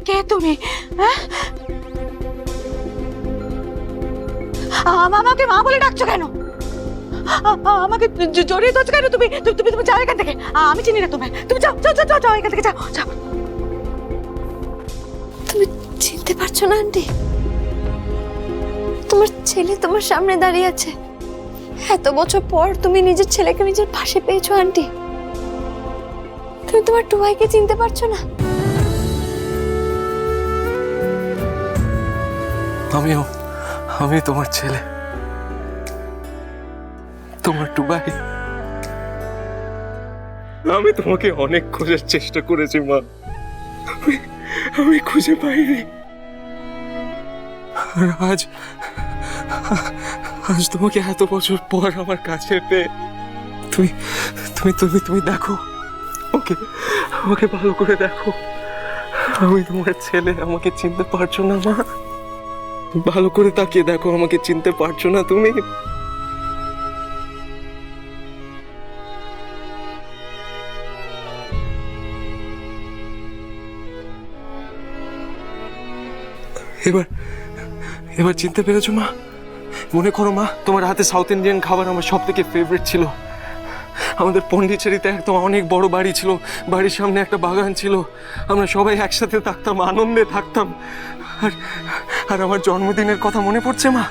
কে তুমি? হ্যাঁ, আমাকে মা বলে ডাকছো কেন? আমাকে জড়িয়ে ধরছো কেন? তুমি তুমি তুমি যাও এখান থেকে। আমি চিনি না তোমায়। তুমি যাও যাও যাও যাও এখান থেকে, যাও যাও। তুমি চিনতে পারছো না আন্টি? তোমার ছেলে তোমার সামনে দাঁড়িয়ে আছে। এত বছর পর তুমি নিজের ছেলেকে নিজের পাশে পেয়েছো আন্টি। তুমি তোমার টুবাইকে চিনতে পারছো না? আমি তোমার ছেলে, তোমার টুবাই। আমি তোমাকে অনেক খোঁজার চেষ্টা করেছি মা, আমি খুঁজে পাইনি। আর আজ তোমাকে এত বছর পর আমার কাছে পেয়ে তুমি তুমি তুমি তুমি দেখো ওকে, আমাকে ভালো করে দেখো। আমি তোমার ছেলে, আমাকে চিনতে পারছো না মা? ভালো করে তাকিয়ে দেখো, আমাকে চিনতে পারছো না তুমি? এবার চিনতে পেরেছো মা? মনে করো মা, তোমার হাতে সাউথ ইন্ডিয়ান খাবার আমার সব থেকে ফেভারিট ছিল। আমাদের পন্ডিচেরিতে একদম অনেক বড় বাড়ি ছিল, বাড়ির সামনে একটা বাগান ছিল, আমরা সবাই একসাথে থাকতাম, আনন্দে থাকতাম। আর আর আমার জন্মদিনের কথা মনে পড়ছে মা?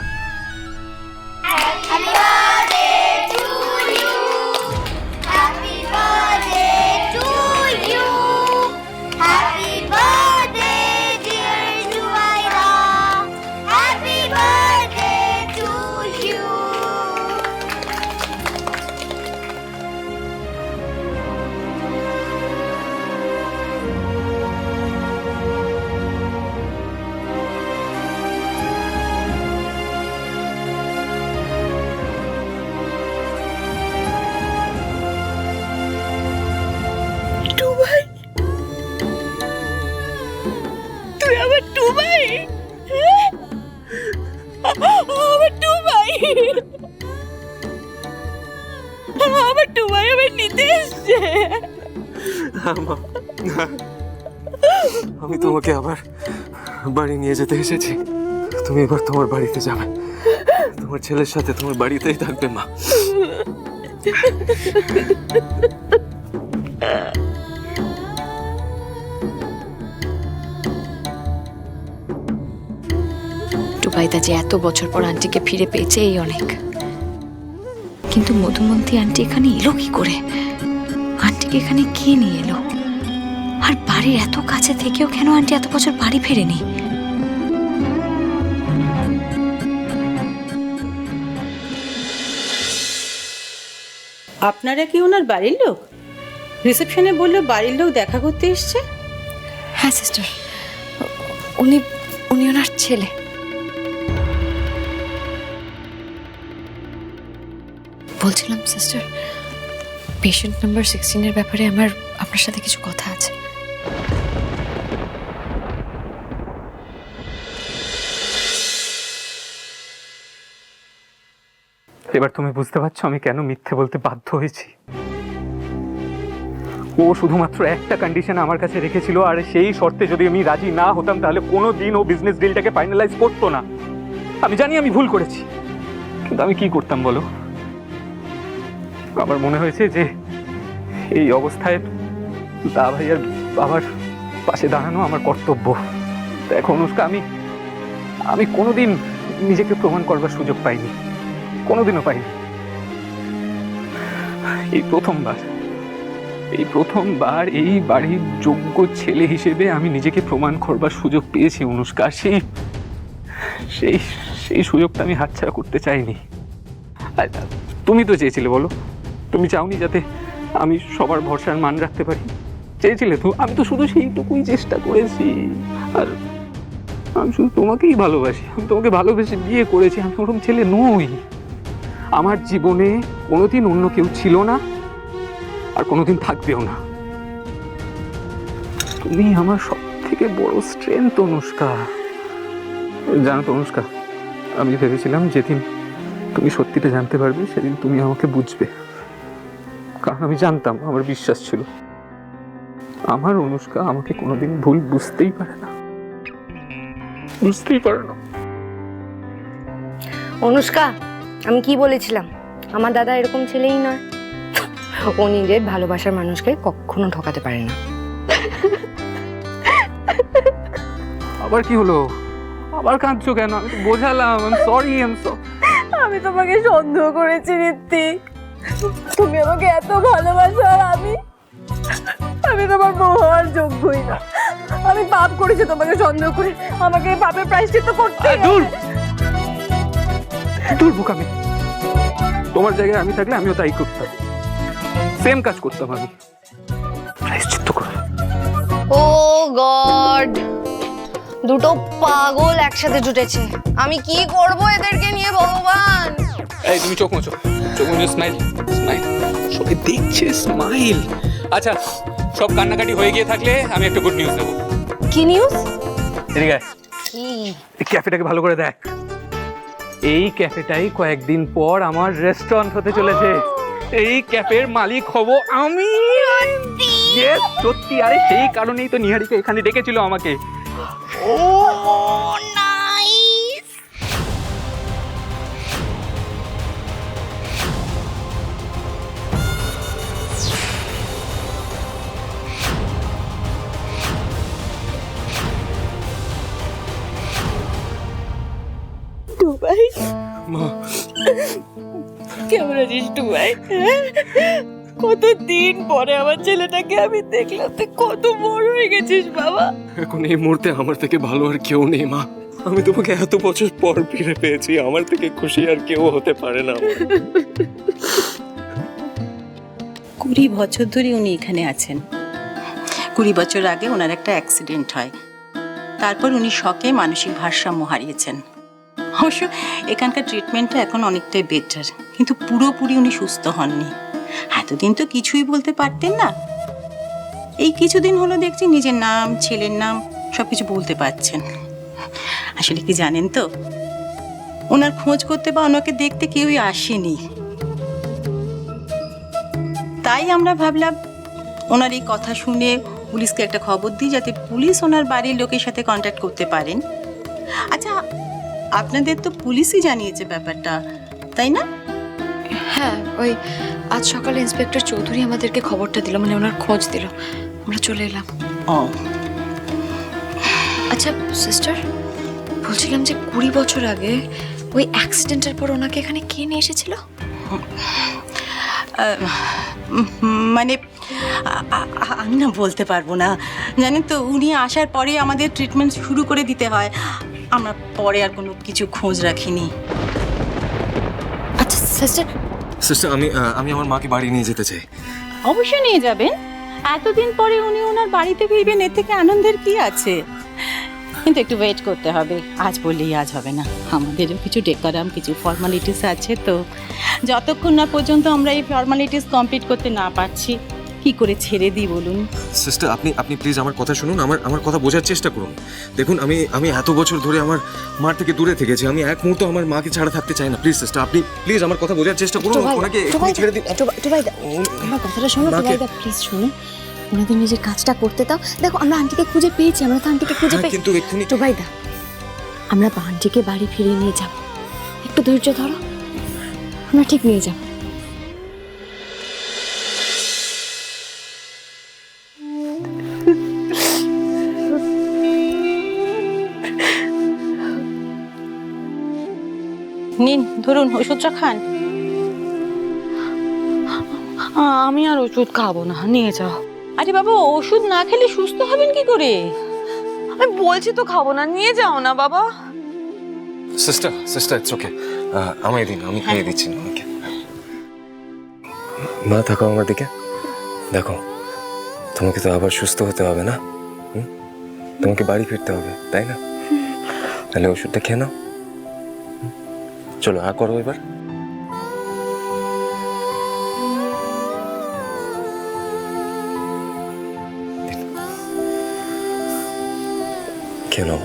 আমার টুবাই আমার নিতে এসছে। আমি তোমাকে আবার বাড়ি নিয়ে যেতে এসেছি। তুমি এবার তোমার বাড়িতে যাবে, তোমার ছেলের সাথে তোমার বাড়িতেই থাকবে মা। টুবাইদা যে এত বছর পর আন্টিকে ফিরে পেয়েছে এই অনেক। কিন্তু মধুমন্তী আন্টি এখানে এলো কি করে? আন্টিকে এখানে কে নিয়ে এলো? আর বাড়ির এত কাছে থেকেও কেন আন্টি এত বছর বাড়ি ফেরেনি? আপনারা কি ওনার বাড়ির লোক? রিসেপশনে বললো বাড়ির লোক দেখা করতে এসছে। হ্যাঁ সিস্টার, উনি উনি ওনার ছেলে। বলছিলাম সিস্টার, পেশেন্ট নাম্বার 16 এর ব্যাপারে আমার আপনার সাথে কিছু কথা আছে। এবার তুমি বুঝতে পারছো আমি কেন মিথ্যে বলতে বাধ্য হয়েছি। ও শুধুমাত্র একটা কন্ডিশন আমার কাছে রেখেছিল, আর সেই শর্তে যদি আমি রাজি না হতাম তাহলে কোনো দিন ও বিজনেস ডিলটাকে ফাইনালাইজ করতো না। আমি জানি আমি ভুল করেছি, কিন্তু আমি কি করতাম বলো? আমার মনে হয়েছে যে এই অবস্থায় দা ভাইয়ার বাবার পাশে দাঁড়ানো আমার কর্তব্য। দেখো অনুষ্কা, আমি কোনোদিন নিজেকে প্রমাণ করবার সুযোগ পাইনি, কোনোদিনও পাইনি। এই প্রথমবার এই বাড়ির যোগ্য ছেলে হিসেবে আমি নিজেকে প্রমাণ করবার সুযোগ পেয়েছি অনুষ্কা। সেই সেই সেই সুযোগটা আমি হাতছাড়া করতে চাইনি। তুমি তো চেয়েছিলে বলো, তুমি চাওনি যাতে আমি সবার ভরসার মান রাখতে পারি? চেয়েছিলে তো, আমি তো শুধু সেইটুকুই চেষ্টা করেছি। আর আমি শুধু তোমাকেই ভালোবাসি, আমি তোমাকে ভালোবেসে বিয়ে করেছি। আমি ওরকম ছেলে নই। আমার জীবনে কোনোদিন অন্য কেউ ছিল না, আর কোনোদিন থাকবেও না। তুমি আমার সব থেকে বড় স্ট্রেংথ অনুষ্কা। জানো তো অনুষ্কা, আমি ভেবেছিলাম যেদিন তুমি সত্যিটা জানতে পারবে সেদিন তুমি আমাকে বুঝবে, কারণ আমি জানতাম, আমার বিশ্বাস ছিল। আমার অনুষ্কা আমাকে কোনোদিন ভুল বুঝতেই পারে না, বুঝতেই পারে না। অনুষ্কা, আমি কি বলেছিলাম? আমার দাদা এরকম ছেলেই নয়। ও নিজের ভালোবাসার মানুষকে কখনো ঠকাতে পারে না। আবার কি হলো? আবার কাঁদছো কেন? আমি তো বোঝালাম, সরি। আমি তোমাকে সন্দেহ করেছি ঋত্বিক, তুমি আমাকে এত ভালোবাসো আর আমি তোমার বউ হওয়ার যোগ্যই না। আমি পাপ করেছি তোমাকে সন্দেহ করে, আমাকে এই পাপের প্রায়শ্চিত্ত করতে দূর দূর বোকামি। তোমার জায়গায় আমি থাকলে আমিও তাই করতাম, সেম কাজ করতাম আমি। প্রায়শ্চিত্ত করে। ও গড, দুটো পাগল একসাথে জুটেছে। আমি কি করব এদেরকে নিয়ে ভগবান? এই তুমি চোখ মুছো, স্মাইল স্মাইল, সবাই দেখছে, স্মাইল। আচ্ছা, সব কান্নাকাটি হয়ে গিয়ে থাকলে আমি একটা গুড নিউজ দেবো। কি নিউজ? এদিকে আয়। কি? এই ক্যাফেটাকে ভালো করে দেখ। এই ক্যাফেটাই কয়েকদিন পর আমার রেস্টুরেন্ট হতে চলেছে। এই ক্যাফের মালিক হব আমি। Yes, সত্যি। আরে সেই কারণেই তো নিহারিকা এখানে ডেকেছিল আমাকে। ও নাইস। টুবাই, মা, কেমন আছিস টুবাই? কতদিন পরে আমার ছেলেটাকে আমি দেখলাম, তুই কত বড় হয়ে গেছিস বাবা। এখন এই মুহূর্তে আমার থেকে ভালো আর কেউ নেই মা। আমি তোমাকে এত বছর পর ফিরে পেয়েছি, আমার থেকে খুশি আর কেউ হতে পারে না। 20 বছর ধরে উনি এখানে আছেন। 20 বছর আগে ওনার একটা অ্যাক্সিডেন্ট হয়, তারপর উনি শকে মানসিক ভারসাম্য হারিয়েছেন। অবশ্য এখানকার ট্রিটমেন্টটা এখন অনেকটাই বেটার, কিন্তু পুরোপুরি উনি সুস্থ হননি। এতদিন তো কিছুই বলতে পারতেন না, এই কিছুদিন হলো দেখছি নিজের নাম, ছেলের নাম সবকিছু বলতে পারছেন। আসলে কি জানেন তো, ওনার খোঁজ করতে বা ওনাকে দেখতে কেউই আসেনি। তাই আমরা ভাবলাম ওনার এই কথা শুনে পুলিশকে একটা খবর দিই, যাতে পুলিশ ওনার বাড়ির লোকের সাথে কন্ট্যাক্ট করতে পারেন। আচ্ছা, আপনাদের তো পুলিশই জানিয়েছে ব্যাপারটা, তাই না? হ্যাঁ, ওই আজ সকালে ইন্সপেক্টর চৌধুরী আমাদেরকে খবরটা দিল, মানে ওনার খোঁজ দিল, আমরা চলে এলাম। ও আচ্ছা সিস্টার, বলছিলাম যে 20 বছর আগে ওই অ্যাক্সিডেন্টের পর ওনাকে এখানে কে নিয়ে এসেছিল? মানে আমি না বলতে পারবো না, জানেন তো, উনি আসার পরে আমাদের ট্রিটমেন্ট শুরু করে দিতে হয়। আমরা পরে আর কোনো কিছু খোঁজ রাখিনি। আচ্ছা সিস্টার, সিস্টার, আমি আমার মাকে বাড়ি নিয়ে যেতে চাই। অবশ্যই নিয়ে যাবেন, এতদিন পরে উনি ওনার বাড়িতে ফিরবেন, এর থেকে আনন্দের কি আছে? কিন্তু একটু ওয়েট করতে হবে, আজ বললেই আজ হবে না। আমাদেরও কিছু ডেকোরাম, কিছু ফর্মালিটিস আছে, তো যতক্ষণ না পর্যন্ত আমরা এই ফর্মালিটিস কমপ্লিট করতে না পারছি, কি করে ছেড়ে দিই বলুন? সিস্টার, আপনি প্লিজ আমার কথা শুনুন, আমার কথা বোঝার চেষ্টা করুন। দেখুন, আমি এত বছর ধরে আমার মার থেকে দূরে থেকেছি, আমি এক মুহূর্ত আমার মাকে ছাড়া থাকতে চাই না। প্লিজ সিস্টার, আপনি প্লিজ আমার কথা বোঝার চেষ্টা করুন। ওনাকে এক্ষুনি ছেড়ে দিন। টুবাইদা, আমার কথাটা শোনো। টুবাইদা প্লিজ শোনো, ওনাদের নিজের কাজটা করতে দাও। দেখো, আমরা আন্টিকে খুঁজে পেয়েছি, আমরা তো আন্টিকে খুঁজে পেয়েছি। কিন্তু এক্ষুনি টুবাইদা, আমরা আন্টিকে বাড়ি ফিরিয়ে নিয়ে যাব, একটু ধৈর্য ধরো, আমরা ঠিক নিয়ে যাব। নিন, ধরুন, ওষুধটা খান। আমি আর ওষুধ খাবো না, নিয়ে যাও। আরে বাবা, ওষুধ না খেলে সুস্থ হবেন কি করে? আমি বলছি তো খাবো না, নিয়ে যাও না বাবা। সিস্টার ইটস ওকে, আমায় দিন, আমি খেয়ে দিচ্ছি না ওকে। মা, থাকো আমার দিকে। দেখো, তোমাকে তো আবার সুস্থ হতে হবে না, তোমাকে বাড়ি ফিরতে হবে, তাই না? তাহলে ওষুধটা খেয়ে নাও। চলো, করো এবার। খেয়ে নাও।